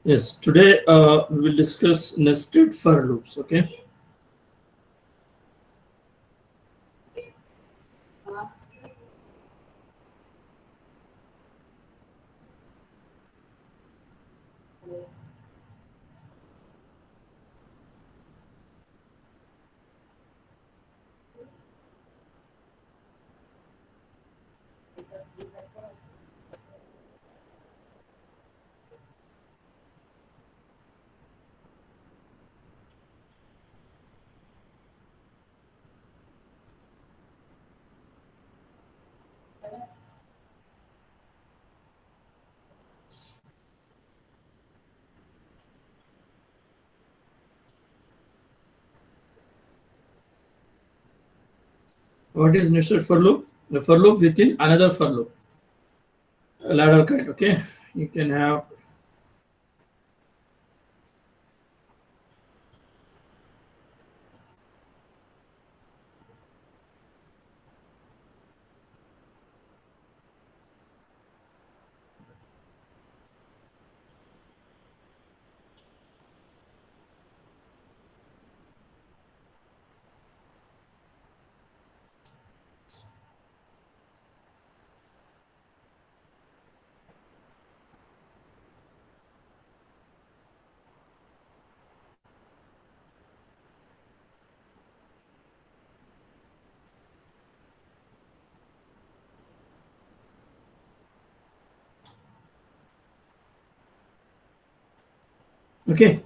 Yes, today we will discuss nested for loops. Okay, what is nested for loop? The for loop within another for loop, a ladder kind. Okay, you can have. Okay,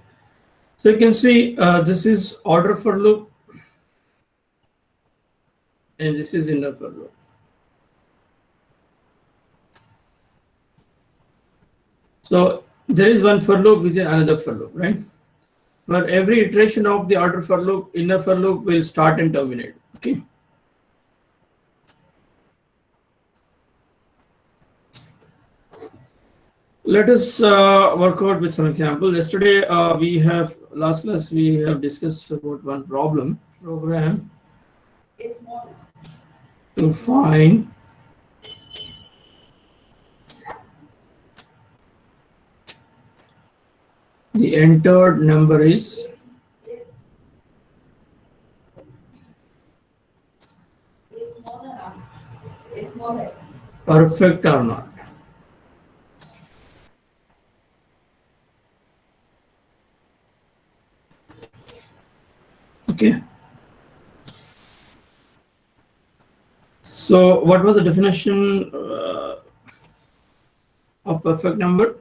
so you can see this is order for loop and this is inner for loop. So there is one for loop within another for loop, right? For every iteration of the order for loop, inner for loop will start and terminate. Okay. Let us work out with some example. Yesterday, last class we have discussed about one program to find the entered number is perfect or not. Okay. So, what was the definition of perfect number?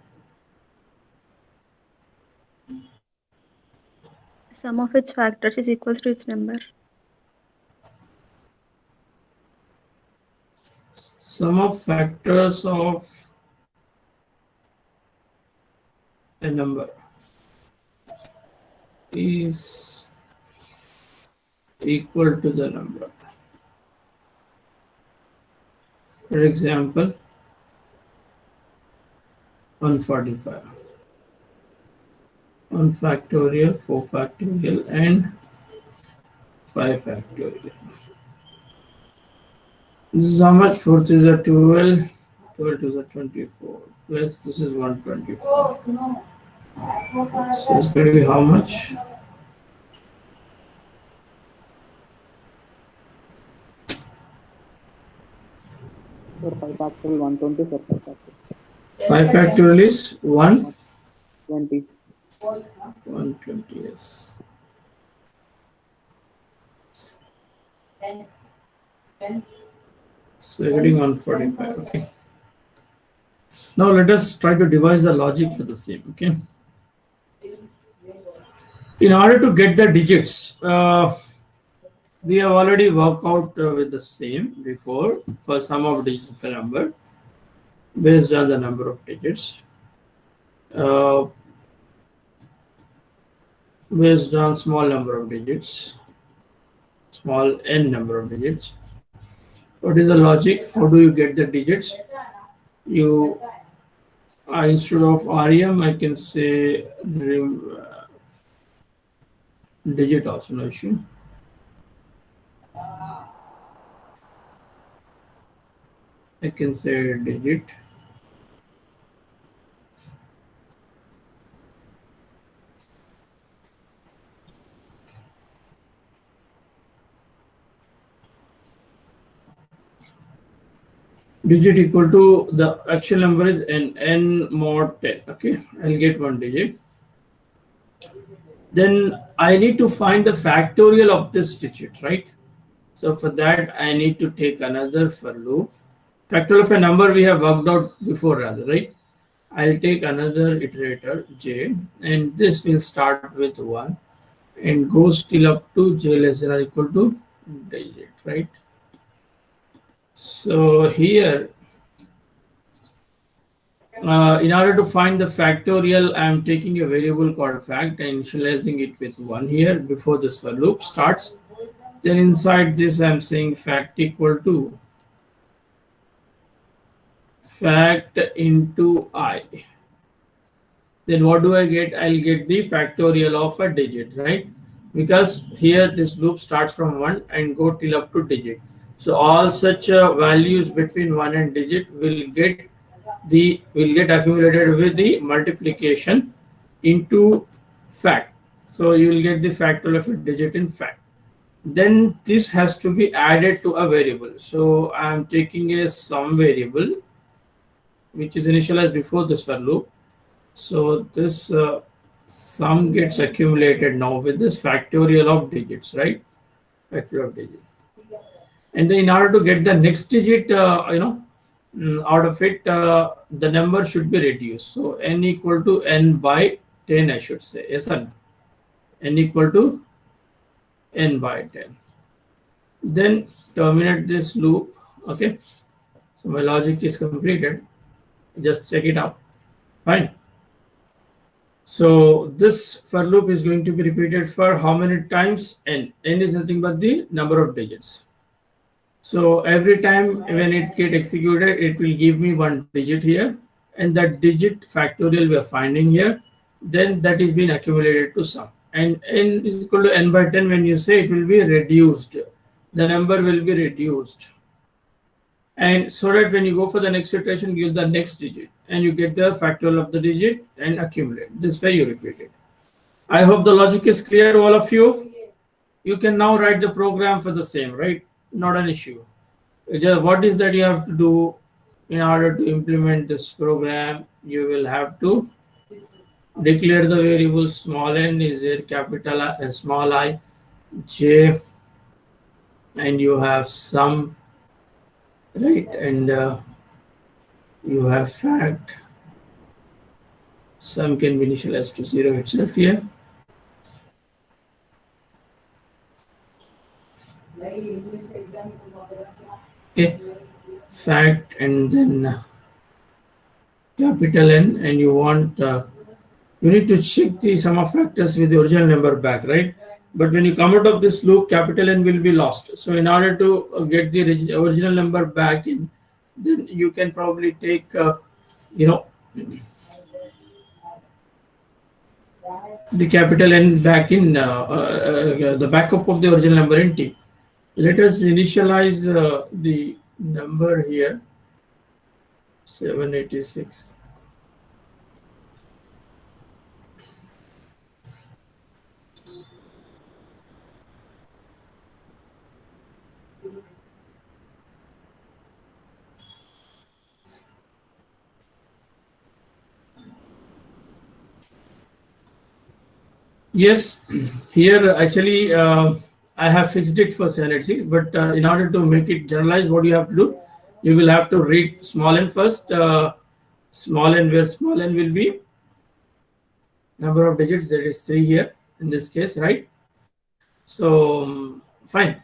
Sum of its factors is equal to its number. Sum of factors of a number is equal to the number. For example, 145, 1 factorial, 4 factorial, and 5 factorial. This is how much? 4 is a 12, 12 to the 24, plus this is 124. So it's going to be how much? For 5 factorial 120, for 5 factorial 5 factorial is 20. 120, yes. So we're getting 145, okay. Now let us try to devise the logic for the same, okay. In order to get the digits, we have already worked out with the same before for sum of digits of a number based on the number of digits. Based on small number of digits, small n number of digits. What is the logic? How do you get the digits? You instead of rem, I can say digit also, no issue. I can say digit. digit equal to the actual number is n mod 10. Okay, I'll get one digit. Then I need to find the factorial of this digit, right? So for that, I need to take another for loop. Factorial of a number we have worked out before, rather, right? I'll take another iterator j, and this will start with 1 and goes till up to j less than or equal to digit, right? So here, in order to find the factorial, I am taking a variable called fact and initializing it with 1 here before this for loop starts. Then inside this, I'm saying fact equal to fact into I. Then what do I get? I'll get the factorial of a digit, right? Because here this loop starts from 1 and go till up to digit. So all such values between 1 and digit will get accumulated with the multiplication into fact. So you will get the factorial of a digit in fact. Then this has to be added to a variable. So I am taking a sum variable which is initialized before this for loop. So this sum gets accumulated now with this factorial of digits, right? Factorial of digit. And then in order to get the next digit, out of it, the number should be reduced. So n equal to n by 10, I should say. Yes or no? N equal to n by 10. Then terminate this loop. Okay. So my logic is completed. Just check it out. Fine. So this for loop is going to be repeated for how many times? N. N is nothing but the number of digits. So every time when it get executed, it will give me one digit here, and that digit factorial we are finding here, then that is being accumulated to sum. And n is equal to n by 10. When you say, it will be reduced, the number will be reduced. And so that when you go for the next iteration, give the next digit and you get the factorial of the digit and accumulate. This way you repeat it. I hope the logic is clear to all of you. You can now write the program for the same, right? Not an issue. Just what is that you have to do in order to implement this program? You will have to declare the variable small n is there, capital I and small I, j, and you have sum, right? And you have fact. Sum can be initialized to 0 itself here. Okay, fact and then capital N, and you want you need to check the sum of factors with the original number back, right? But when you come out of this loop, capital N will be lost. So in order to get the original number back in, then you can probably take the capital N back in the backup of the original number in T. Let us initialize the number here, 786. Yes, here actually I have fixed it for 786, but in order to make it generalized, what you have to do, you will have to read small n first, small n, where small n will be number of digits, that is 3 here in this case, right? So fine.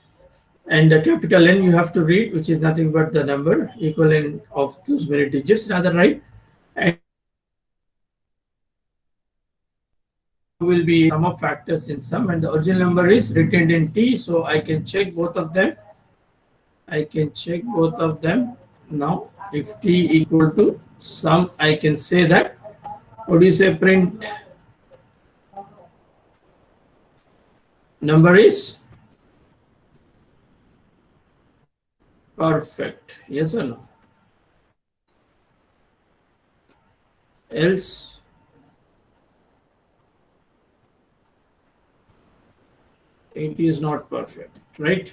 And the capital N you have to read, which is nothing but the number equivalent of those many digits, rather, right? And will be sum of factors in sum, and the original number is retained in T, so I can check both of them. Now. If T equal to sum, I can say that, what do you say, print number is perfect, yes or no? Else it is not perfect, right?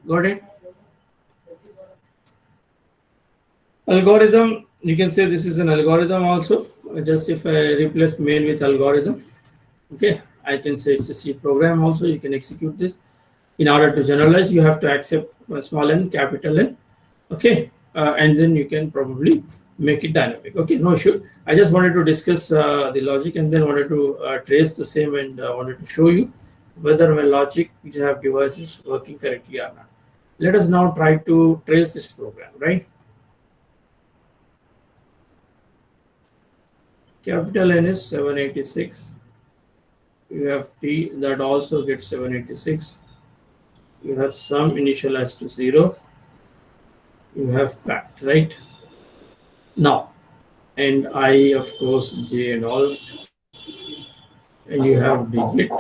Got it? Algorithm, you can say this is an algorithm also. Just if I replace main with algorithm, okay, I can say it's a C program also. You can execute this. In order to generalize, you have to accept small n, capital N, okay, and then you can probably make it dynamic. Okay, no issue. I just wanted to discuss the logic and then wanted to trace the same and wanted to show you whether my logic which I have devised is working correctly or not. Let us now try to trace this program, right? Capital N is 786. You have T that also gets 786. You have sum initialized to 0. You have fact, right? Now, and I, of course, J and all. And you have digit.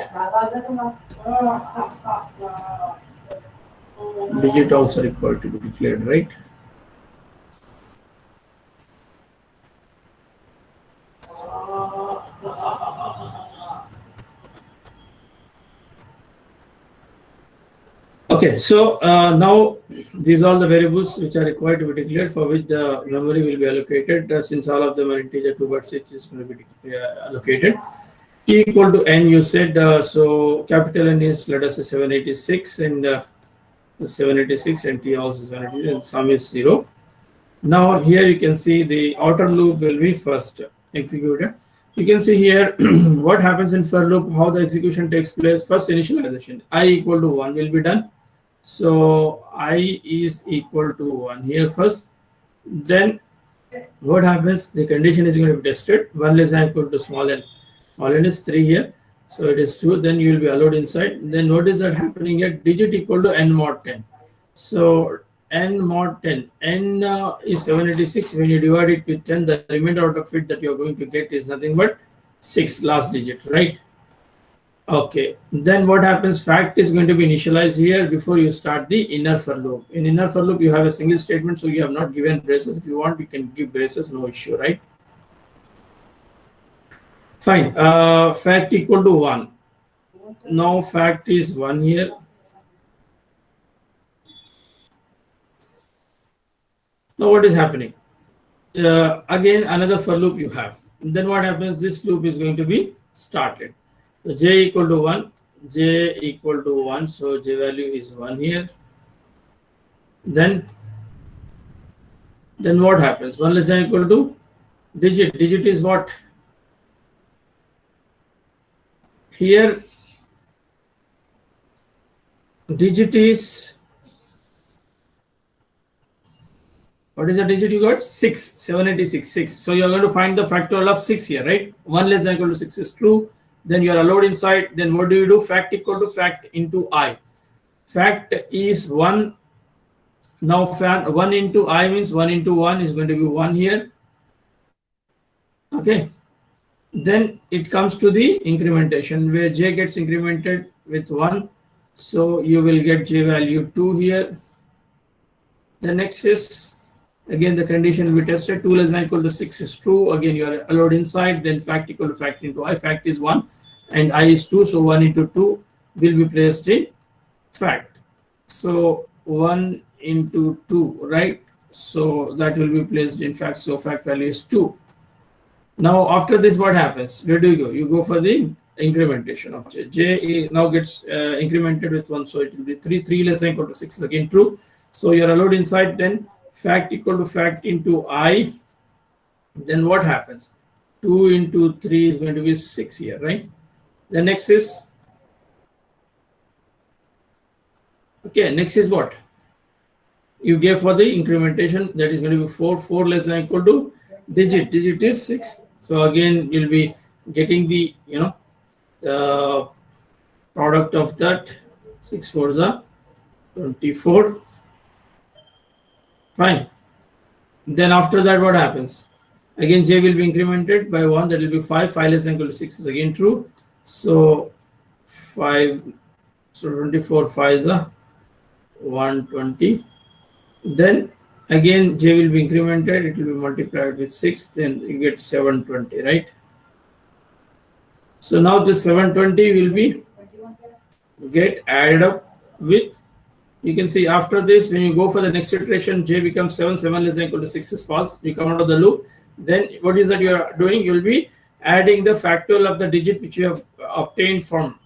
Digit also required to be declared, right? Okay, so now these are all the variables which are required to be declared for which the memory will be allocated. Since all of them are integer 2 bytes each is going to be allocated. T equal to n, you said, so capital N is, let us say, 786 and 786 and T also 786 and sum is 0. Now here you can see the outer loop will be first executed. You can see here what happens in for loop, how the execution takes place. First initialization, I equal to 1 will be done. So I is equal to 1 here first. Then what happens? The condition is going to be tested. 1 less than equal to small n. Small n is 3 here. So it is true. Then you will be allowed inside. Then notice that happening at digit equal to n mod 10. So n mod 10. N is 786. When you divide it with 10, the remainder out of it that you are going to get is nothing but 6 last digit, right? Okay, then what happens? Fact is going to be initialized here before you start the inner for loop. In inner for loop, you have a single statement, so you have not given braces. If you want, you can give braces, no issue, right? Fine. Fact equal to 1. Now fact is 1 here. Now what is happening? Again, another for loop you have. Then what happens? This loop is going to be started. So j equal to 1, j equal to 1, so j value is 1 here. Then what happens? 1 less than equal to digit. Digit is what? Here, digit is, what is the digit you got? 6, 786, 6. So you are going to find the factorial of 6 here, right? 1 less than equal to 6 is true. Then you are allowed inside. Then what do you do? Fact equal to fact into I. Fact is 1. Now 1 into I means 1 into 1 is going to be 1 here. Okay. Then it comes to the incrementation where j gets incremented with 1. So you will get j value 2 here. The next is, again, the condition we tested. 2 less than equal to 6 is true. Again, you are allowed inside. Then fact equal to fact into I. Fact is 1 and I is 2. So 1 into 2 will be placed in fact. So 1 into 2, right? So that will be placed in fact. So fact value is 2. Now after this, what happens? Where do you go? You go for the incrementation of j. J now gets incremented with 1. So it will be 3. 3 less than equal to 6 is again true. So you are allowed inside. Then fact equal to fact into I. Then what happens? 2 into 3 is going to be 6 here, right? The next is, okay, next is what? You gave for the incrementation, that is going to be 4. 4 less than equal to digit. Digit is 6. So again, you'll be getting the, product of that. 6 4s are 24. Fine. Then after that, what happens? Again, j will be incremented by 1. That will be 5. 5 less than equal to 6 is again true. So 5. So 24 5 is a 120. Then again, j will be incremented. It will be multiplied with 6. Then you get 720, right? So now this 720 will be get added up with You can see after this, when you go for the next iteration, j becomes 7, 7 less than equal to 6 is false. You come out of the loop. Then what is that you are doing? You'll be adding the factorial of the digit which you have obtained from.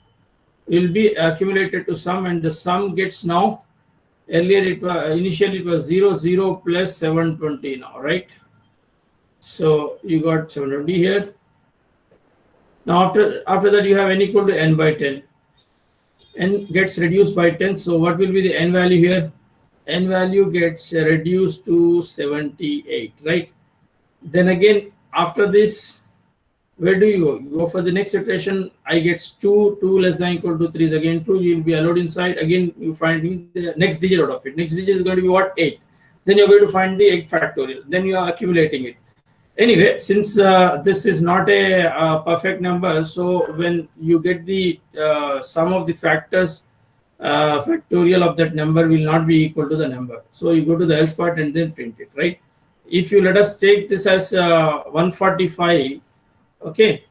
Will be accumulated to sum, and the sum gets now. Earlier it was initially it was 0, 0 plus 720 now, right? So you got 720 here. Now after that you have n equal to n by 10. N gets reduced by 10. So what will be the n value here? N value gets reduced to 78, right? Then again, after this, where do you go? You go for the next iteration. I gets 2, 2 less than equal to 3 is again true. You will be allowed inside. Again, you find the next digit out of it. Next digit is going to be what? 8. Then you're going to find the 8 factorial. Then you are accumulating it. Anyway, since this is not a perfect number, so when you get the sum of the factors, factorial of that number will not be equal to the number. So you go to the else part and then print it, right? If you let us take this as 145, okay,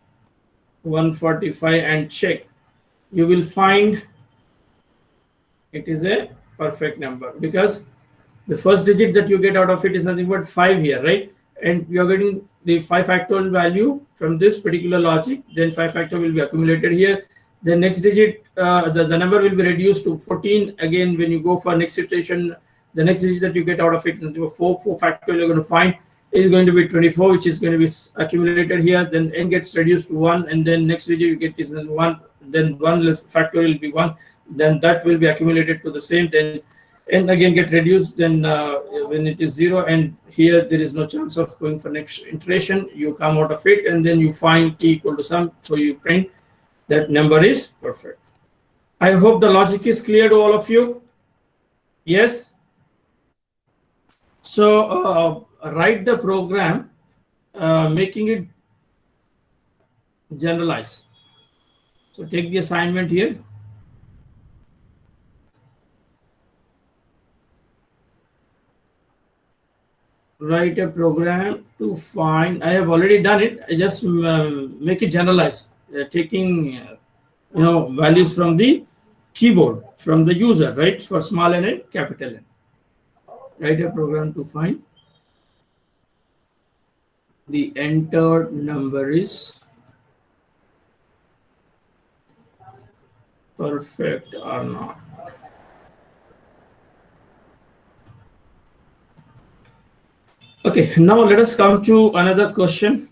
145 and check, you will find it is a perfect number because the first digit that you get out of it is nothing but 5 here, right? And you are getting the 5 factorial value from this particular logic. Then 5 factorial will be accumulated here. The next digit, the number will be reduced to 14. Again, when you go for next iteration, the next digit that you get out of it, 4 factorial you're going to find is going to be 24, which is going to be accumulated here. Then n gets reduced to 1, and then next digit you get is 1. Then 1 factorial will be 1. Then that will be accumulated to the same. Then n again get reduced. Then when it is 0, and here there is no chance of going for next iteration, you come out of it, and then you find t equal to sum. So you print that number is perfect. I hope the logic is clear to all of you. Yes. So write the program, making it generalized. So take the assignment here. Write a program to find. I have already done it. I just make it generalized, taking values from the keyboard, from the user, right? For small n and capital N. Write a program to find the entered number is perfect or not. Okay, now let us come to another question.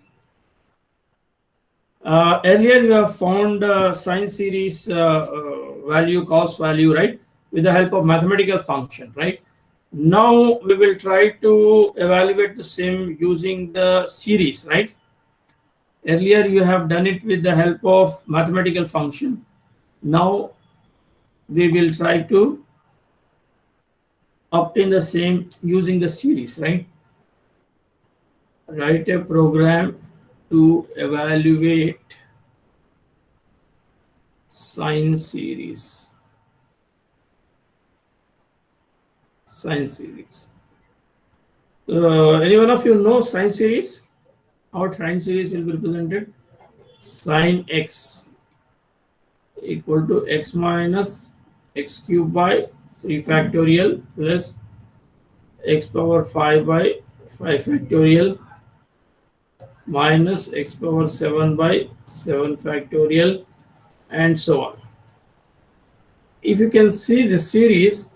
Earlier you have found sine series value, cos value, right, with the help of mathematical function, right? Now we will try to evaluate the same using the series, right? Earlier you have done it with the help of mathematical function. Now we will try to obtain the same using the series, right? Write a program to evaluate sine series. Sine series. Any one of you know sine series? How sine series will be represented? Sine x equal to x minus x cube by 3 factorial plus x power 5 by 5 factorial minus x power 7 by 7 factorial, and so on. If you can see the series,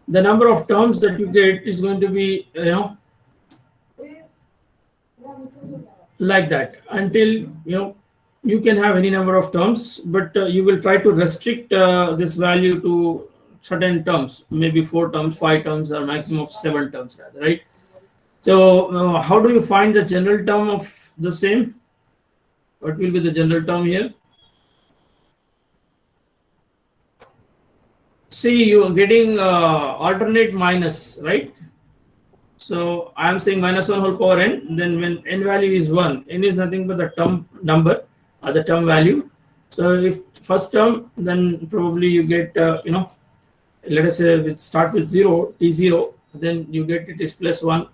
the number of terms that you get is going to be like that until you can have any number of terms, but you will try to restrict this value to certain terms, maybe 4 terms, 5 terms, or maximum of 7 terms, right? So how do you find the general term of the same? What will be the general term here? See, you are getting alternate minus, right? So I am saying minus 1 whole power n. Then when n value is 1, n is nothing but the term number or the term value. So if first term, then probably you get let us say it start with 0, t0, then you get it is plus 1.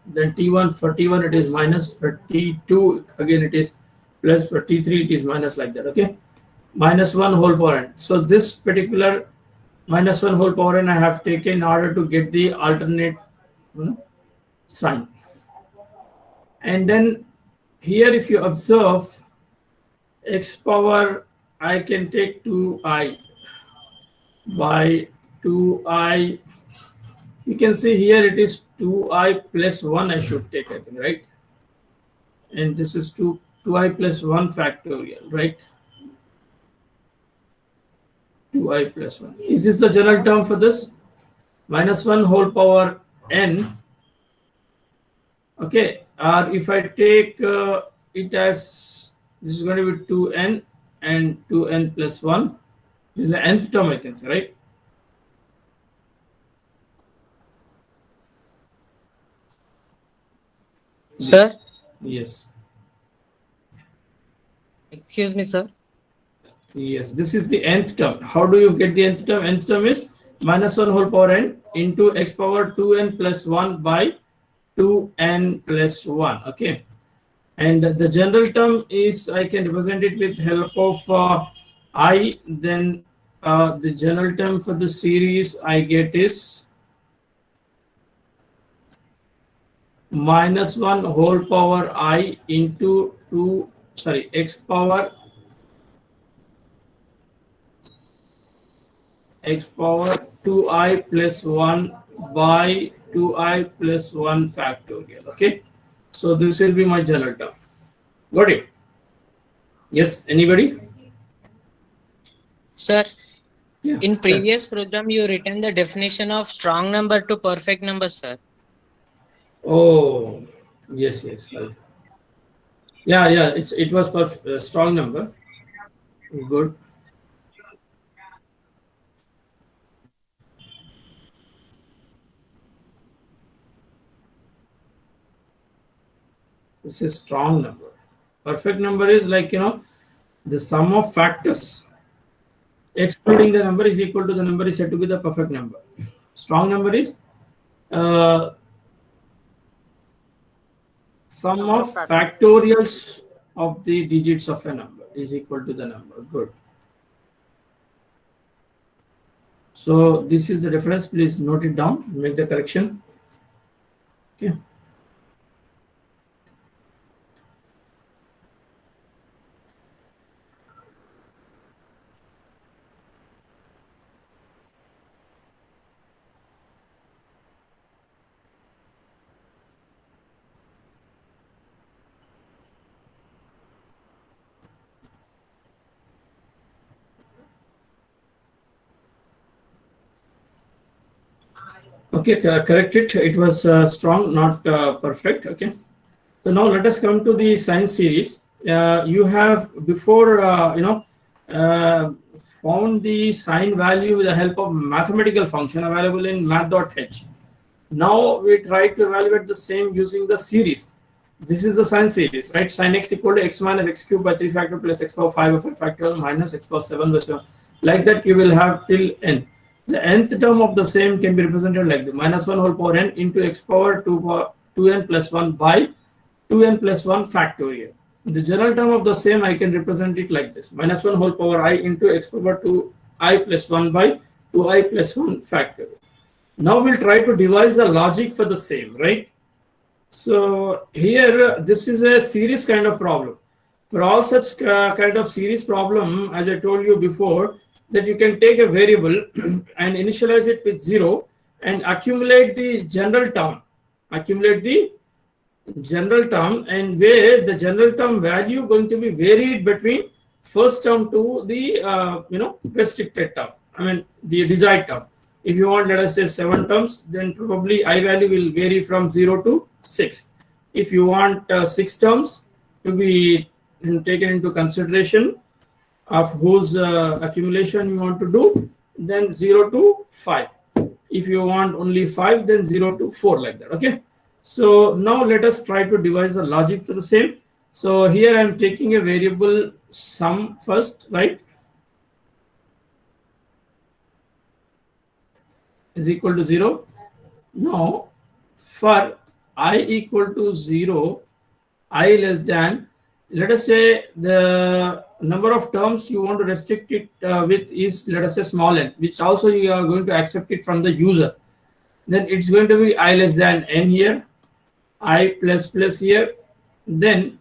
Then t1, for t1 it is minus, for t2 again it is plus, for t3 it is minus, like that. Okay, minus 1 whole power n. So this particular minus 1 whole power n I have taken in order to get the alternate sign. And then here if you observe x power, I can take 2i by 2i. You can see here it is 2i plus 1 I should take, I think, right? And this is 2i plus 1 factorial, right? 2i plus 1. Is this the general term for this? Minus 1 whole power n. Okay, or if I take it as, this is going to be 2n and 2n plus 1. This is the nth term, I can say, right? Sir, Yes. excuse me, sir. Yes, this is the nth term. How do you get the nth term? Nth term is minus 1 whole power n into x power 2n plus 1 by 2n plus 1. Okay. And the general term is, I can represent it with help of I. Then the general term for the series I get is minus 1 whole power I into x power 2i plus 1 by 2i plus 1 factorial. Okay, so this will be my general term. Got it? Yes, anybody? Sir, Yeah. in previous program, you written the definition of strong number to perfect number, sir. Oh, yes. Yeah. It was strong number. Good. This is strong number. Perfect number is like, the sum of factors excluding the number is equal to the number is said to be the perfect number. Strong number is sum of factorials of the digits of a number is equal to the number. Good. So this is the difference. Please note it down, make the correction. Okay. Okay, correct it. It was strong, not perfect. Okay. So now let us come to the sine series. You have before, found the sine value with the help of mathematical function available in math.h. Now we try to evaluate the same using the series. This is the sine series, right? Sine x equal to x minus x cube by 3 factor plus x power 5 by 5 factorial minus x power 7 by 7. Like that you will have till n. The nth term of the same can be represented like the minus 1 whole power n into x power 2n plus 1 by 2n plus 1 factorial. The general term of the same I can represent it like this: minus 1 whole power I into x power 2i plus 1 by 2i plus 1 factorial. Now we'll try to devise the logic for the same, right? So here this is a series kind of problem. For all such kind of series problem, as I told you before, that you can take a variable and initialize it with 0 and accumulate the general term. Accumulate the general term, and where the general term value going to be varied between first term to the restricted term. I mean the desired term. If you want, let us say 7 terms, then probably I value will vary from 0 to 6. If you want 6 terms to be taken into consideration of whose accumulation you want to do, then 0 to 5. If you want only 5, then 0 to 4, like that. Okay. So now let us try to devise the logic for the same. So here I am taking a variable sum first, right? Is equal to 0. Now for I equal to 0, I less than, let us say the number of terms you want to restrict it with is, let us say, small n, which also you are going to accept it from the user. Then it's going to be I less than n here, I plus plus here. Then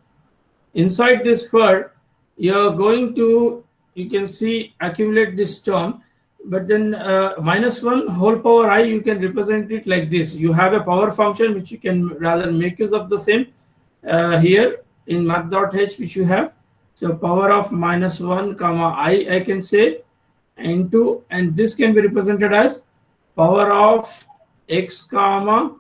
inside this for, you're going to, you can see, accumulate this term, but then -1 whole power I, you can represent it like this. You have a power function which you can rather make use of the same here in math.h, which you have. So power of -1 comma I can say into, and this can be represented as power of x comma,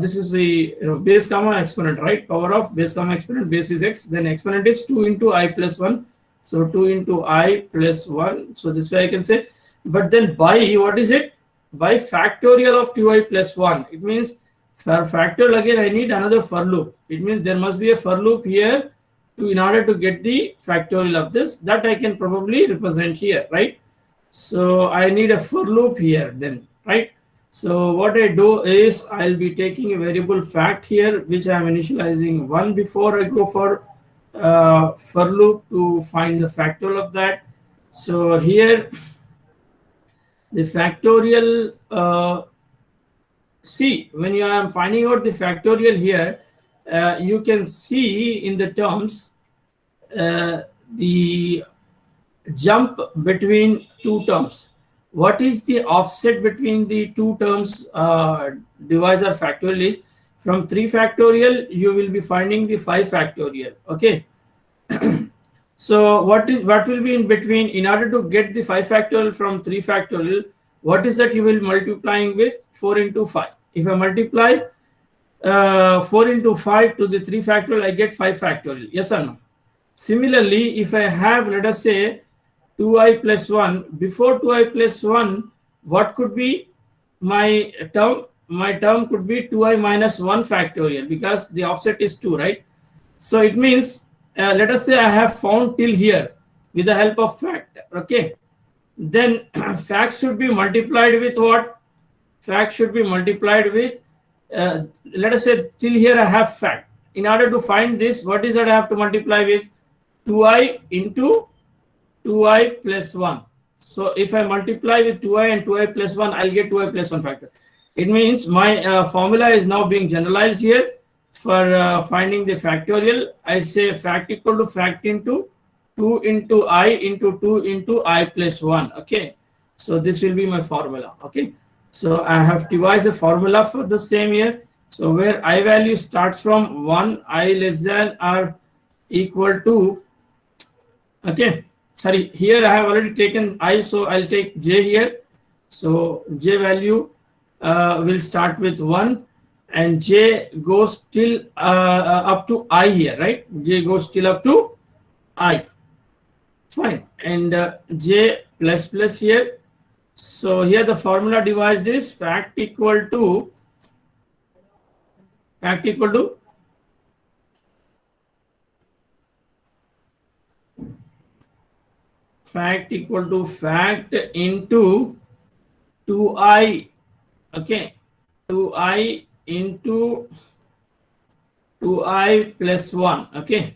this is the base comma exponent, right? Power of base comma exponent, base is x, then exponent is 2 into I plus 1. So 2 into I plus 1. So this way I can say, but then by, what is it? By factorial of 2i plus 1. It means for factorial again I need another for loop. It means there must be a for loop here in order to get the factorial of this, that I can probably represent here, right? So I need a for loop here then, right? So what I do is I'll be taking a variable fact here, which I am initializing 1 before I go for loop to find the factorial of that. So here the factorial, see, when you are finding out the factorial here, you can see in the terms the jump between two terms. What is the offset between the two terms divisor factorial is? From 3 factorial, you will be finding the 5 factorial. Okay. So what will be in between? In order to get the 5 factorial from 3 factorial, what is that you will multiplying with? 4 into 5. If I multiply 4 into 5 to the 3 factorial, I get 5 factorial. Yes or no? Similarly, if I have, let us say, 2i plus 1, before 2i plus 1, what could be my term? My term could be 2i minus 1 factorial, because the offset is 2, right? So it means, let us say I have found till here with the help of fact. Okay. Then fact should be multiplied with what? Fact should be multiplied with, let us say till here I have fact. In order to find this, what is that I have to multiply with? 2i into 2i plus 1. So if I multiply with 2i and 2i plus 1, I'll get 2i plus 1 factor. It means my formula is now being generalized here for finding the factorial. I say fact equal to fact into 2 into I into 2 into I plus 1. Okay. So this will be my formula. Okay. So I have devised a formula for the same here. So where I value starts from 1, I less than or equal to, okay, sorry, here I have already taken I, so I'll take j here. So j value will start with 1 and j goes till up to I here, right? J goes till up to I. Fine. And j plus plus here. So here the formula devised is fact equal to fact into 2i, okay, 2i into 2i plus 1. Okay,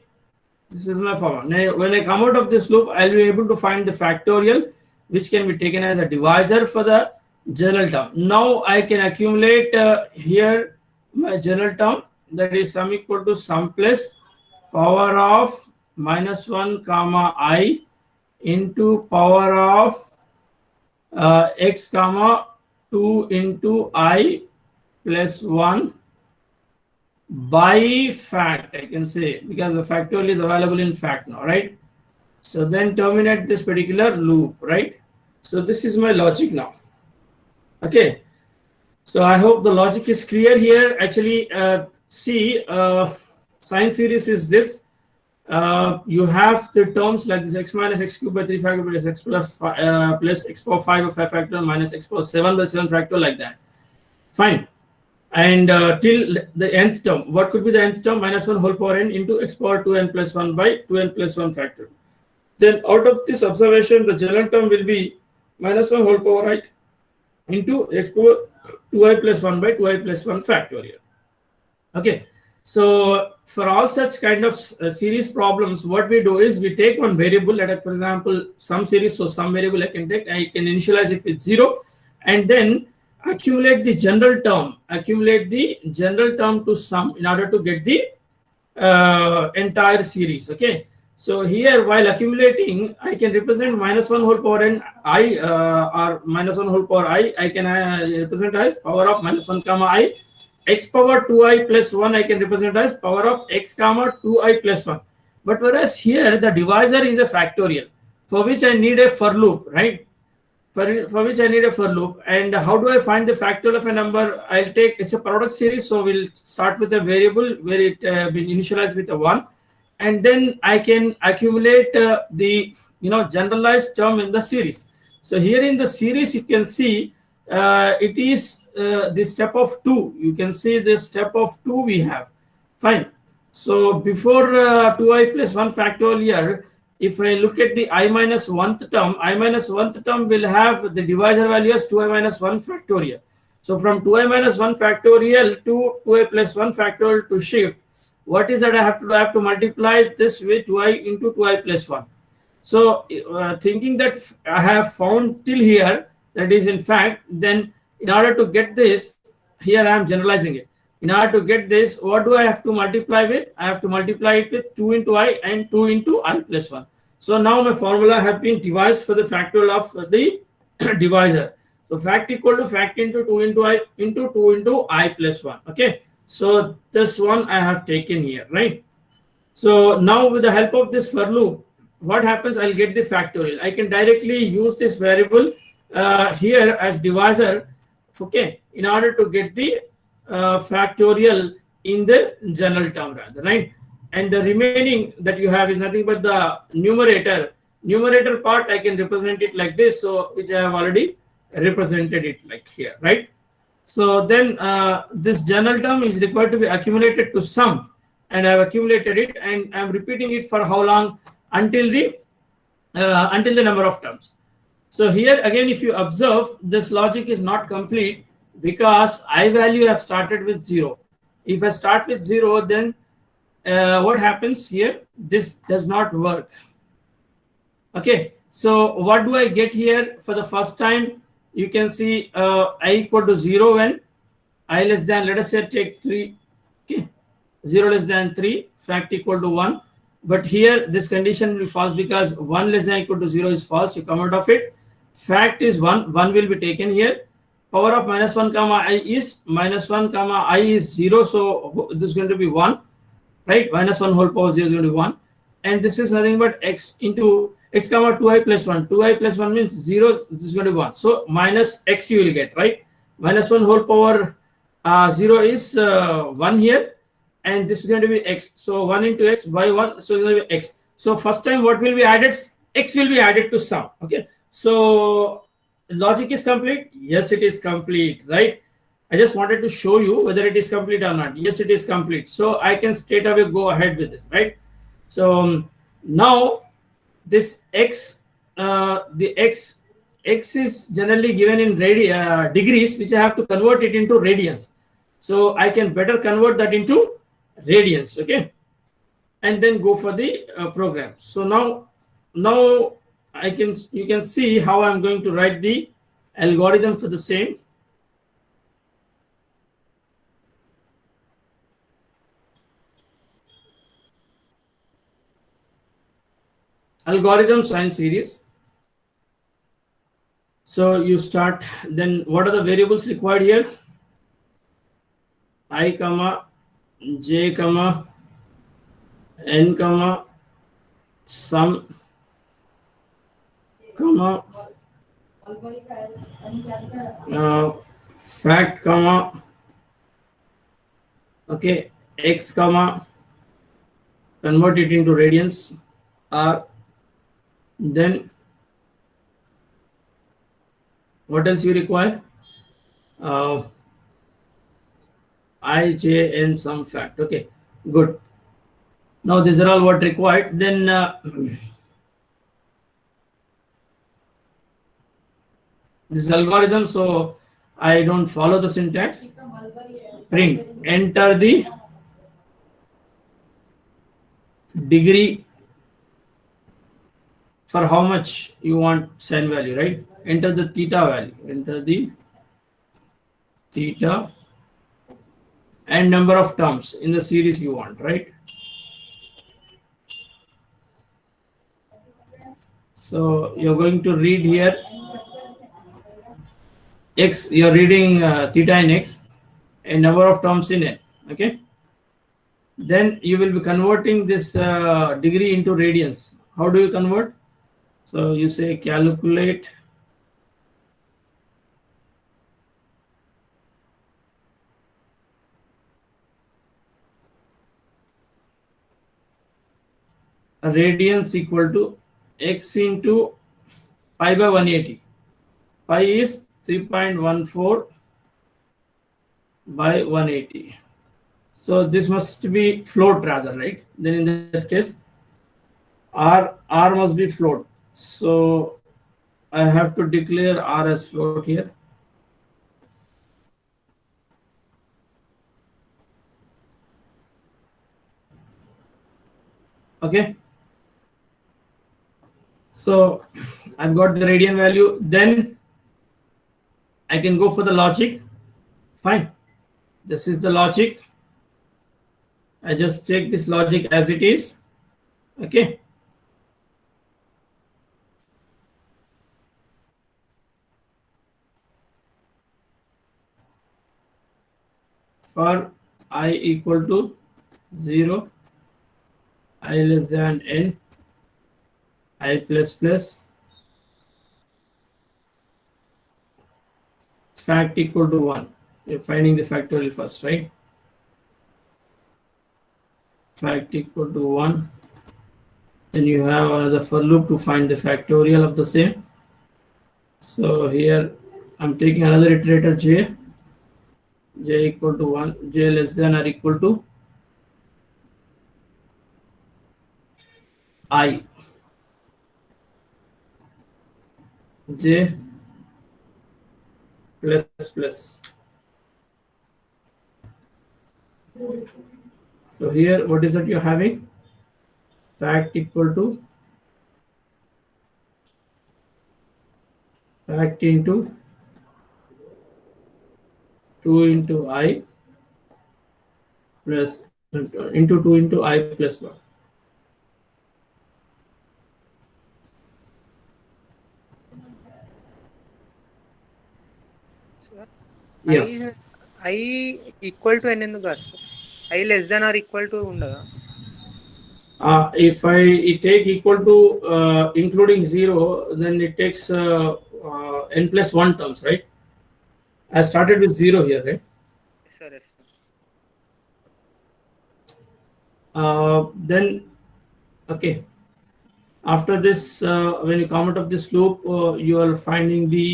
this is my formula. Now, when I come out of this loop, I'll be able to find the factorial, which can be taken as a divisor for the general term. Now I can accumulate here my general term, that is sum equal to sum plus power of -1 comma I into power of x comma 2 into I plus 1 by fact, I can say, because the factorial is available in fact now, right? So then terminate this particular loop, right? So this is my logic now. Okay. So I hope the logic is clear here. Actually, see, sine series is this. You have the terms like this: x minus x cubed by 3 factorial plus x plus x power 5 by 5 factorial minus x power 7 by 7 factorial, like that. Fine. And till the nth term, what could be the nth term? -1 whole power n into x power 2n plus 1 by 2n plus 1 factorial. Then out of this observation, the general term will be -1 whole power I into x power 2i plus 1 by 2i plus 1 factorial. Okay. So for all such kind of series problems, what we do is we take one variable, like for example, some series, so some variable I can take, I can initialize it with 0, and then accumulate the general term to sum in order to get the entire series. Okay, so here while accumulating, I can represent -1 whole power n I or -1 whole power I can represent as power of -1 comma I. X power 2i plus 1 I can represent as power of x comma 2i plus 1. But whereas here the divisor is a factorial, for which I need a for loop, right? For which I need a for loop. And how do I find the factorial of a number? I'll take, it's a product series, so we'll start with a variable where it been initialized with a 1, and then I can accumulate the generalized term in the series. So here in the series you can see it is the step of 2. You can see this step of 2 we have. Fine. So before 2i plus 1 factorial here, if I look at the I minus 1th term, I minus 1th term will have the divisor value as 2i minus 1 factorial. So from 2i minus 1 factorial to 2i plus 1 factorial to shift, what is that I have to do? I have to multiply this with 2i into 2i plus 1. So thinking that I have found till here, that is in fact, then in order to get this, here I am generalizing it. In order to get this, what do I have to multiply with? I have to multiply it with 2 into I and 2 into I plus 1. So now my formula have been devised for the factorial of the divisor. So fact equal to fact into 2 into I into 2 into I plus 1. Okay. So this one I have taken here, right? So now with the help of this for loop, what happens? I'll get the factorial. I can directly use this variable here as divisor, okay, in order to get the factorial in the general term rather, right? And the remaining that you have is nothing but the numerator. Numerator part I can represent it like this, so which I have already represented it like here, right? So then this general term is required to be accumulated to sum, and I have accumulated it, and I am repeating it for how long? Until the number of terms. So here again, if you observe, this logic is not complete because I value have started with 0. If I start with 0, then what happens here? This does not work. Okay, so what do I get here for the first time? You can see I equal to 0 when I less than, let us say, take 3. Okay, 0 less than 3, fact equal to 1. But here this condition will be false because 1 less than equal to 0 is false. You come out of it. Fact is 1. 1 will be taken here. Power of -1 comma I is -1 comma I is 0. So this is going to be 1, right? -1 whole power 0 is going to be 1. And this is nothing but x into x comma 2i plus 1. 2i plus 1 means 0. This is going to be 1. So minus x you will get, right? -1 whole power 0 is 1 here. And this is going to be x. So 1 into x by 1. So it's going to be x. So first time what will be added? X will be added to sum. Okay. So logic is complete. Yes, it is complete, right? I just wanted to show you whether it is complete or not. Yes, it is complete. So I can straight away go ahead with this, right? So now this x, x is generally given in degrees, which I have to convert it into radians. So I can better convert that into radians, okay, and then go for the program. So now you can see how I'm going to write the algorithm for the same. Algorithm sine series. So you start, then what are the variables required here? I comma j comma n comma sum comma fact comma, okay, x comma, convert it into radians, r. Then what else you require? I, j, n, sum, fact. Okay, good. Now these are all what required. Then this algorithm, so I don't follow the syntax. Print, enter the degree for how much you want sine value, right? Enter the theta value, enter the theta and number of terms in the series you want, right? So you're going to read here x, you're reading theta in x and number of terms in n, okay? Then you will be converting this degree into radians. How do you convert? So you say calculate radians equal to x into pi by 180. Pi is 3.14 by 180. So this must be float rather, right? Then in that case, R must be float. So I have to declare R as float here. Okay. So I've got the radian value. Then I can go for the logic. Fine. This is the logic. I just take this logic as it is. Okay. For I equal to 0, I less than n, I plus plus, fact equal to 1. You're finding the factorial first, right? Fact equal to 1. Then you have another for loop to find the factorial of the same. So here I'm taking another iterator j equal to 1, j less than or equal to I, j plus plus. So here what is that you're having? Fact equal to fact into 2 into I plus into 2 into I plus 1. Sir, Yeah. I equal to n ఎందుకు రాస్తారు? I less than or equal to ఉండదా? If I take equal to including 0, then it takes n plus 1 terms, right? I started with 0 here, right? Yes, sir, yes, sir. Then, okay. After this, when you come out of this loop, you are finding the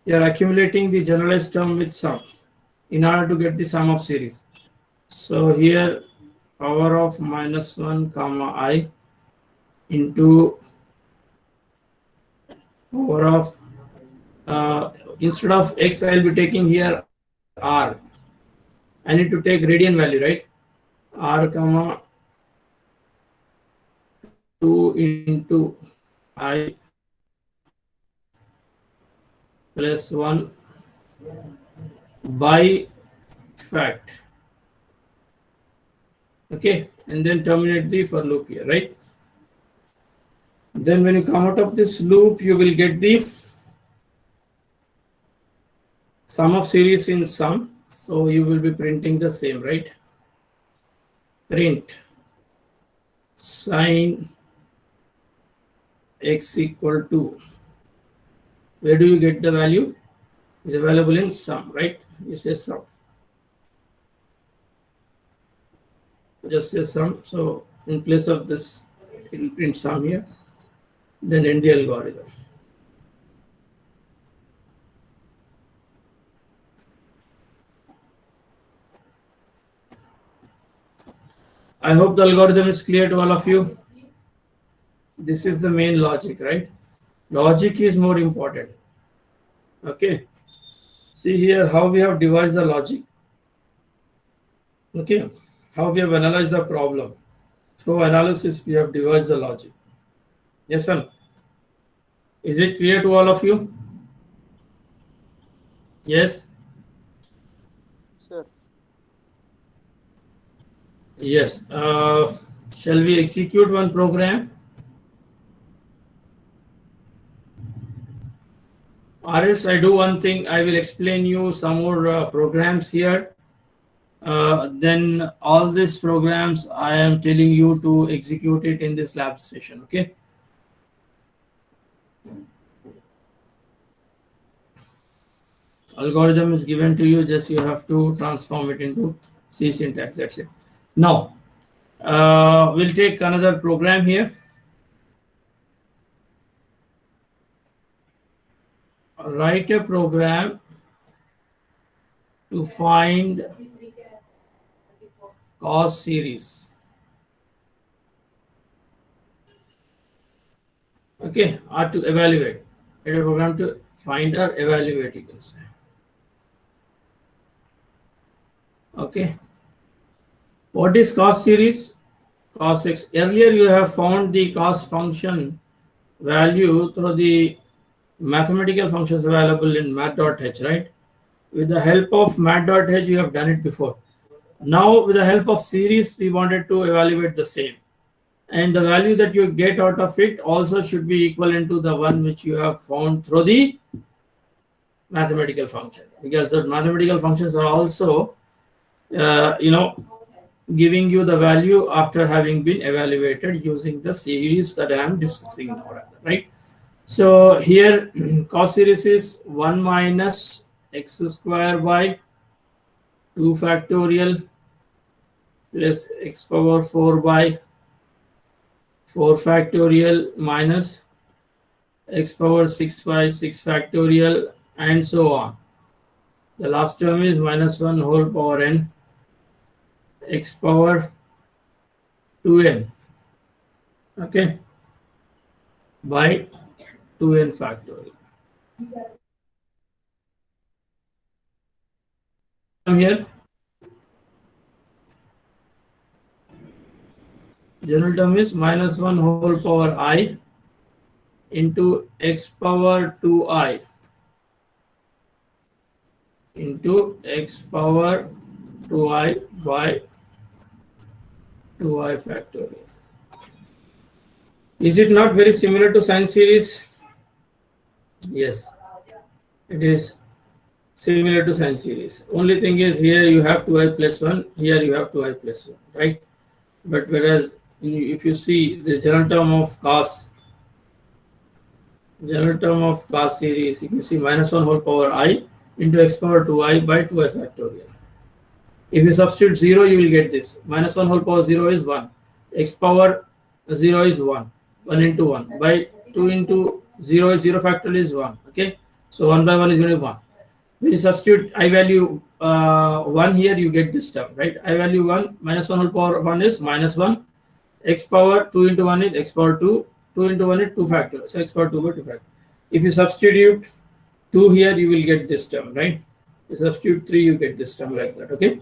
you are accumulating the generalized term with sum in order to get the sum of series. So here power of minus 1 comma I into power of instead of x I'll be taking here r. I need to take radian value, right? R comma 2 into I plus 1 by fact. Okay, and then terminate the for loop here, right? Then when you come out of this loop, you will get the sum of series in sum. So you will be printing the same, right? Print sin x equal to, where do you get the value? Is available in sum, right? You say sum. Just say sum. So in place of this, it will print sum here. Then end the algorithm. I hope the algorithm is clear to all of you. This is the main logic, right? Logic is more important. Okay. See here how we have devised the logic. Okay, how we have analyzed the problem. Through analysis, we have devised the logic. Yes, sir. Is it clear to all of you? Yes. Sir. Yes. Shall we execute one program? Or else I do one thing, I will explain you some more programs here. Then all these programs I am telling you to execute it in this lab session, okay? Algorithm is given to you, just you have to transform it into C syntax, that's it. Now, we'll take another program here. Write a program to find cos series. Okay, or to evaluate. Write a program to find or evaluate, you can say. Okay. What is cos series? Cos x. Earlier you have found the cos function value through the mathematical functions available in math.h, right? With the help of math.h, you have done it before. Now, with the help of series, we wanted to evaluate the same. And the value that you get out of it also should be equivalent to the one which you have found through the mathematical function. Because the mathematical functions are also, giving you the value after having been evaluated using the series that I am discussing now, right? So here cos series is 1 minus x square by 2 factorial plus x power 4 by 4 factorial minus x power 6 by 6 factorial and so on. The last term is minus 1 whole power n x power 2n, okay, by 2n factorial. Here, general term is minus 1 whole power I into x power 2i into x power 2i by 2i factorial. Is it not very similar to sine series? Yes, it is similar to sine series. Only thing is here you have 2i plus 1, here you have 2i plus 1, right? But whereas if you see the general term of cos series, if you see minus 1 whole power I into x power 2i by 2i factorial. If you substitute 0, you will get this. Minus 1 whole power 0 is 1. X power 0 is 1. 1 into 1. By 2 into 0 is 0 factorial is 1. Okay. So 1 by 1 is going to be 1. When you substitute I value 1 here, you get this term, right? I value 1. Minus 1 whole power 1 is minus 1. X power 2 into 1 is x power 2. 2 into 1 is 2 factorial. So x power 2 by 2 factorial. If you substitute 2 here, you will get this term, right? You substitute 3, you get this term like that, okay?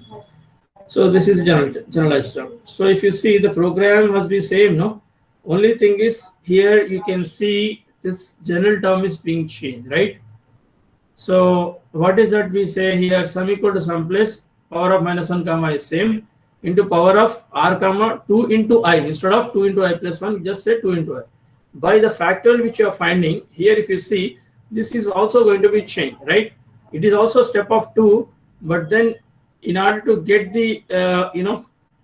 So this is generalized term. So if you see, the program must be same, no? Only thing is here you can see this general term is being changed, right? So what is that we say here? Sum equal to sum plus power of minus 1 comma is same into power of r comma 2 into I. Instead of 2 into I plus 1, just say 2 into I. By the factorial which you are finding here, if you see, this is also going to be changed, right? It is also step of 2, but then in order to get the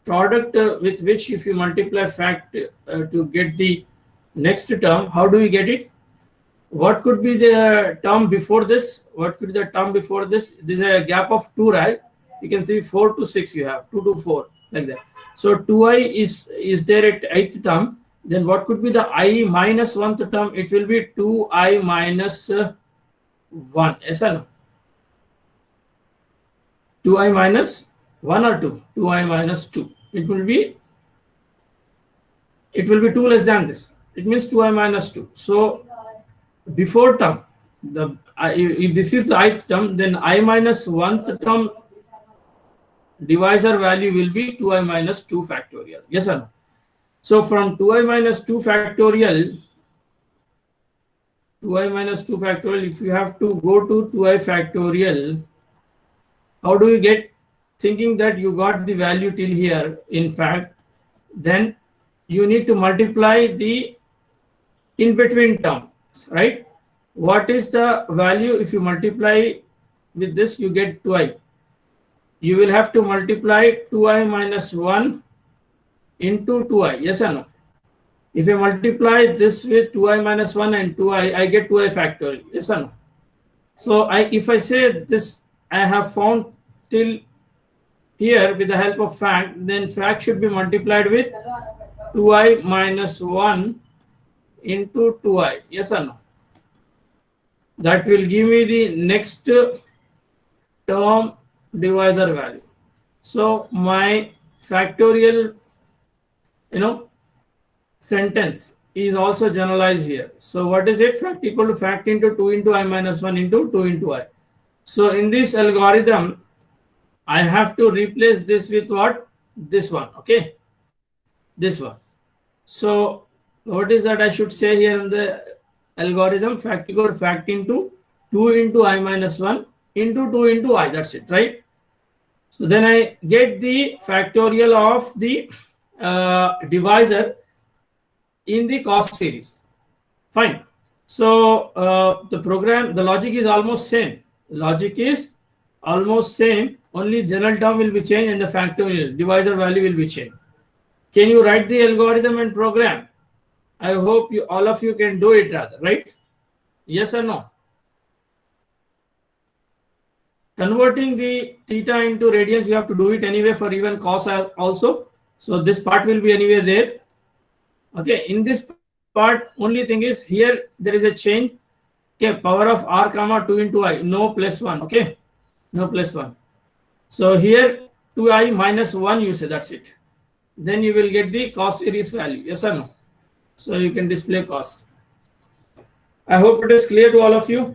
product with which if you multiply fact to get the next term, how do we get it? What could be the term before this? What could be the term before this? This is a gap of 2, right? You can see 4 to 6 you have, 2 to 4, like that. So 2i is there at 8th term. Then what could be the I minus 1th term? It will be 2i minus 1. Yes or no? 2i minus 1 or 2? 2i minus 2. It will be 2 less than this. It means 2i minus 2. So before term, if this is the ith term, then I minus 1th term divisor value will be 2i minus 2 factorial. Yes or no? So from 2i minus 2 factorial, 2i minus 2 factorial, if you have to go to 2i factorial, how do you get? Thinking that you got the value till here, in fact, then you need to multiply the in between terms, right? What is the value if you multiply with this? You get 2i. You will have to multiply 2i minus 1 into 2i. Yes or no? If I multiply this with 2i minus 1 and 2i, I get 2i factorial. Yes or no? So if I say this, I have found till here with the help of fact, then fact should be multiplied with 2i minus 1 into 2i. Yes or no? That will give me the next term divisor value. So my factorial, sentence is also generalized here. So what is it? Fact equal to fact into 2 into I minus 1 into 2 into I. So in this algorithm, I have to replace this with what? This one, okay? This one. So what is that I should say here in the algorithm? Fact equal to fact into 2 into I minus 1 into 2 into I. That's it, right? So then I get the factorial of the divisor in the cost series. Fine. So the logic is almost same. Logic is almost same. Only general term will be changed and the factorial divisor value will be changed. Can you write the algorithm and program? I hope all of you can do it rather, right? Yes or no? Converting the theta into radians, you have to do it anyway for even cos also. So this part will be anyway there. Okay, in this part, only thing is here there is a change. Okay, power of r comma 2 into I, no plus 1. Okay, no plus 1. So here 2i minus 1 you say, that's it. Then you will get the cos series value. Yes or no? So you can display cos. I hope it is clear to all of you.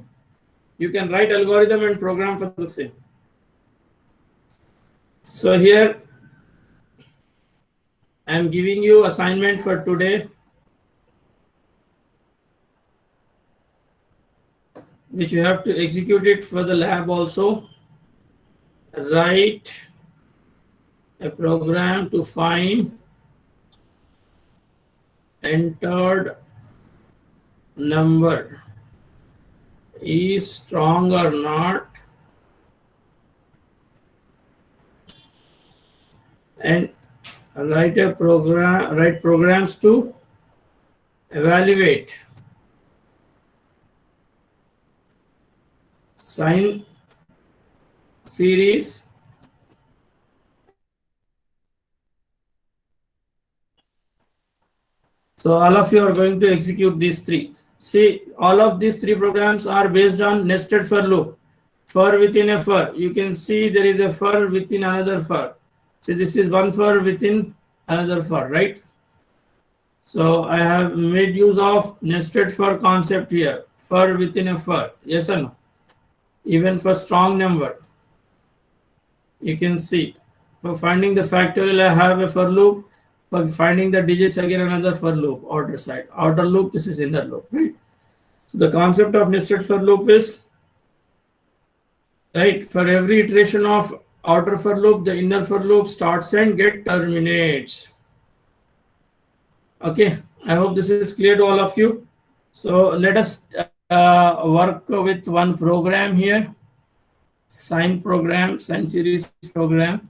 You can write algorithm and program for the same. So here I am giving you assignment for today, which you have to execute it for the lab also. Write a program to find entered number is strong or not, and write programs to evaluate sine series So all of you are going to execute these three. See, all of these three programs are based on nested for loop. For within a for. You can see there is a for within another for. See, this is one for within another for, right? So I have made use of nested for concept here. For within a for. Yes or no? Even for strong number. You can see. For finding the factorial, I have a for loop. For finding the digits, again another for loop, outer side. Outer loop, this is inner loop, right? So the concept of nested for loop is, right, for every iteration of outer for loop, the inner for loop starts and get terminates. Okay, I hope this is clear to all of you. So let us work with one program here. Sine program, sine series program.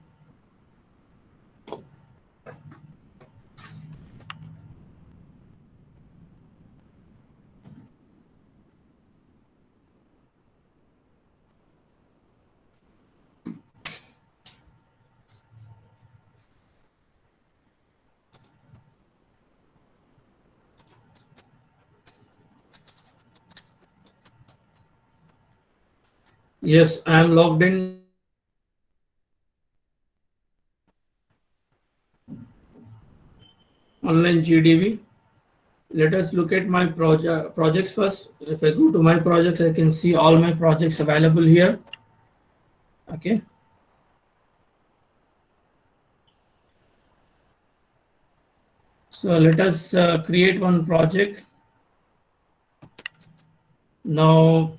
Yes, I am logged in. Online GDB. let us look at my projects first. If I go to my projects, I can see all my projects available here. Okay. So let us create one project. Now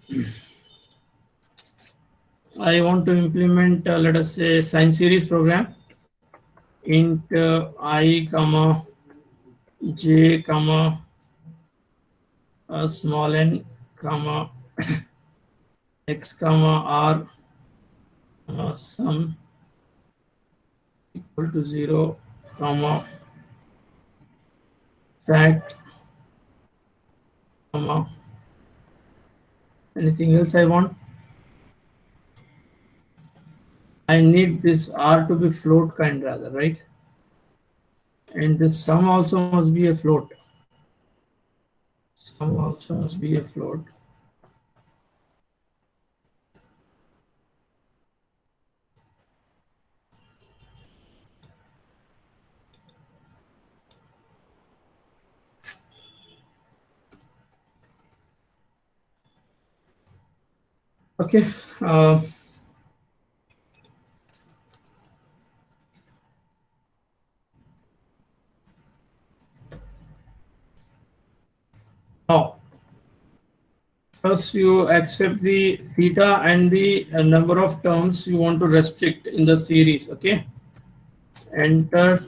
I want to implement, let us say, sine series program. Int I comma j comma small n comma x comma r sum equal to 0 comma fact comma anything else I want. I need this r to be float kind rather, right? And the sum also must be a float. Sum also must be a float. Okay. Now, first you accept the theta and the number of terms you want to restrict in the series. Okay. Enter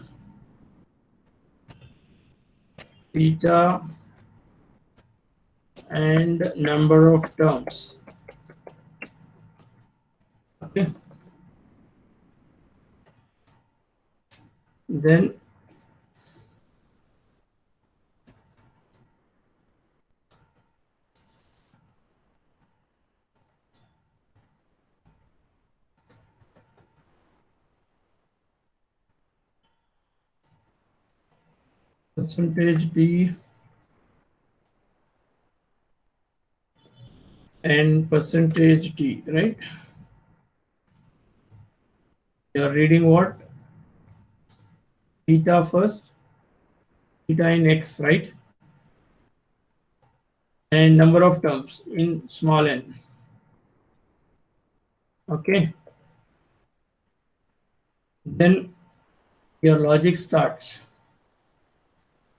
theta and number of terms. Okay. Then percentage d and percentage d, right? You are reading what? Theta first, theta in x, right? And number of terms in small n. Okay. Then your logic starts.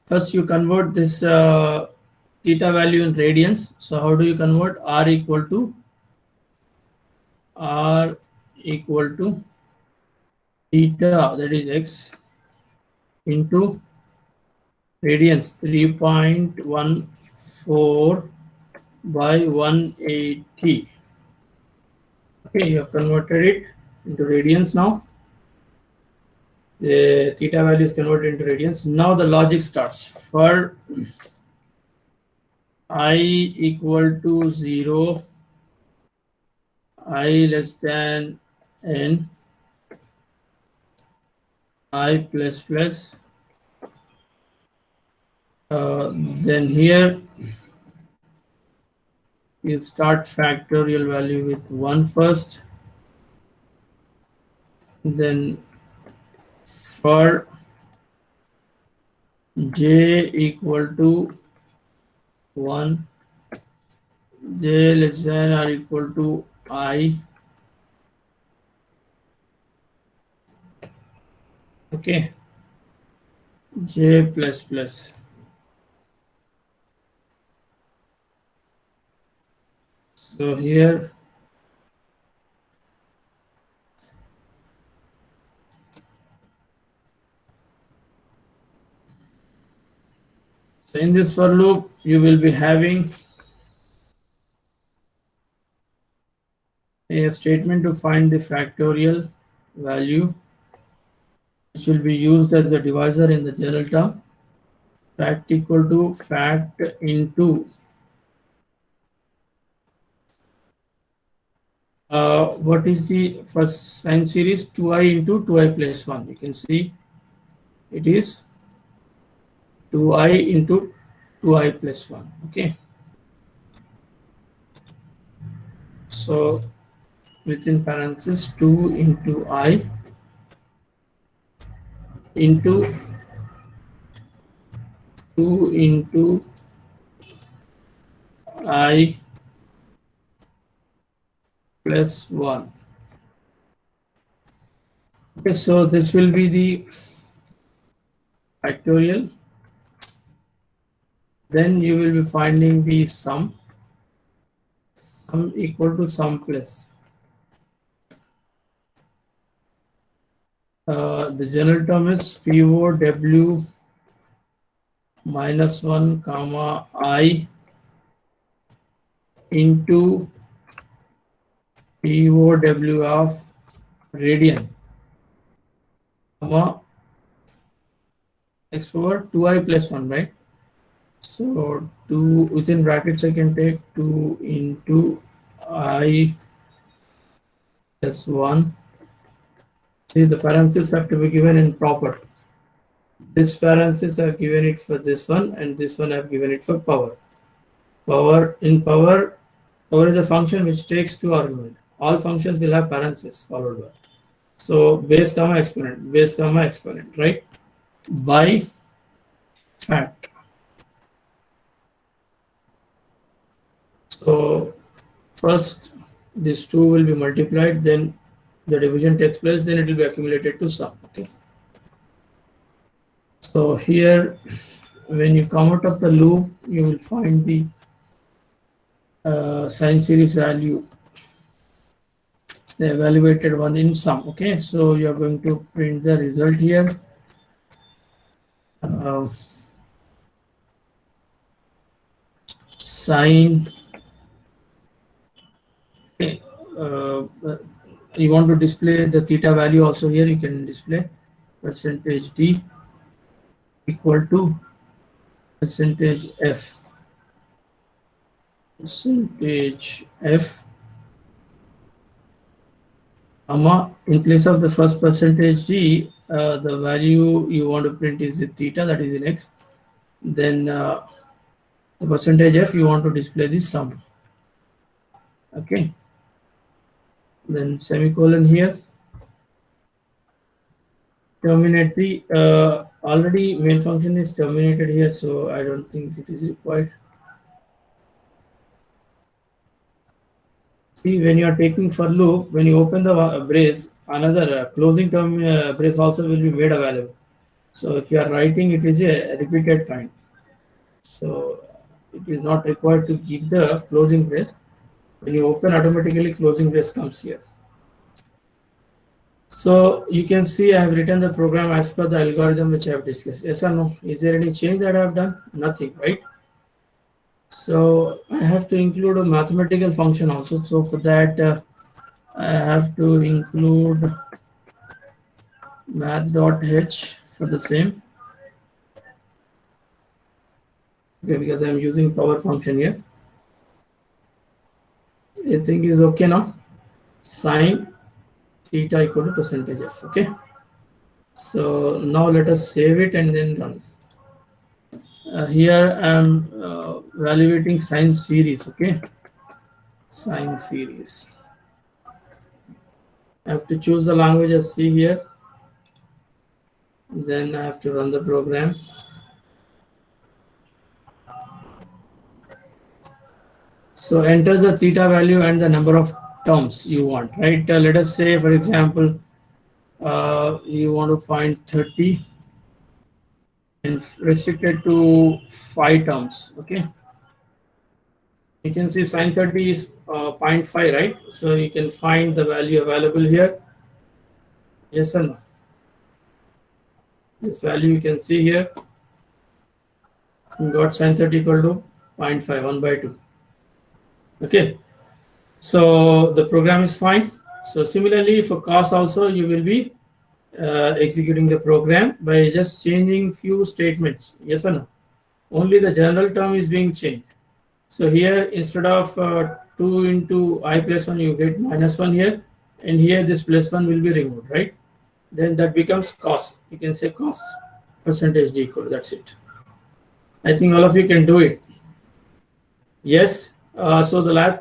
First, you convert this theta value in radians. So how do you convert? R equal to theta, that is x, into radians 3.14 by 180. Okay, you have converted it into radians now. The theta value is converted into radians. Now the logic starts. For I equal to 0, I less than n, I plus plus. Then here you start factorial value with 1 first. Then for j equal to 1, j less than or equal to I. Okay, j plus plus. So here so in this for loop you will be having a statement to find the factorial value, which will be used as a divisor in the general term. Fact equal to fact into what is the first sine series? 2i into 2i plus 1. You can see it is 2i into 2i plus 1. Okay. So within parentheses 2 into I into 2 into I plus 1. Okay, so this will be the factorial. Then you will be finding the sum equal to sum plus. The general term is POW minus 1 comma I into POW of radian comma x power 2I plus 1, right? So 2 within brackets I can take 2 into I plus 1. See, the parentheses have to be given in proper. This parenthesis I have given it for this one, and this one I have given it for power. Power is a function which takes 2 arguments. All functions will have parentheses followed by. So base comma exponent, right? By fact. So first these two will be multiplied, then the division takes place, then it will be accumulated to sum. Okay. So here, when you come out of the loop, you will find the sine series value, the evaluated one in sum. Okay, so you are going to print the result here. Sine. Okay, you want to display the theta value also here, you can display percentage D equal to percentage F. Percentage F, comma, in place of the first percentage G, the value you want to print is the theta, that is in X. Then the percentage F, you want to display the sum. Okay. Then semicolon here. Terminate the already main function is terminated here, so I don't think it is required. See, when you are taking for loop, when you open the brace, another closing term brace also will be made available. So if you are writing, it is a repeated kind. So it is not required to give the closing brace. When you open, automatically closing brace comes here. So you can see I have written the program as per the algorithm which I have discussed. Yes or no? Is there any change that I have done? Nothing, right? So I have to include a mathematical function also. So for that, I have to include math.h for the same. Okay, because I'm using power function here. I think is okay now. Sine theta equal to percentage F. Okay. So now let us save it and then run. Here I am evaluating sine series. Okay. Sine series. I have to choose the language as C here. Then I have to run the program. So enter the theta value and the number of terms you want, right? Let us say, for example, you want to find 30 and restricted to 5 terms. Okay. You can see sine 30 is 0.5, right? So you can find the value available here. Yes or no? This value you can see here. You got sine 30 equal to 0.5, 1 by 2. Okay. So the program is fine. So similarly for cos also you will be executing the program by just changing few statements. Yes or no? Only the general term is being changed. So here instead of 2 into I plus 1 you get minus 1 here, and here this plus 1 will be removed, right? Then that becomes cos. You can say cos percentage D equal. That's it. I think all of you can do it. Yes. So the lab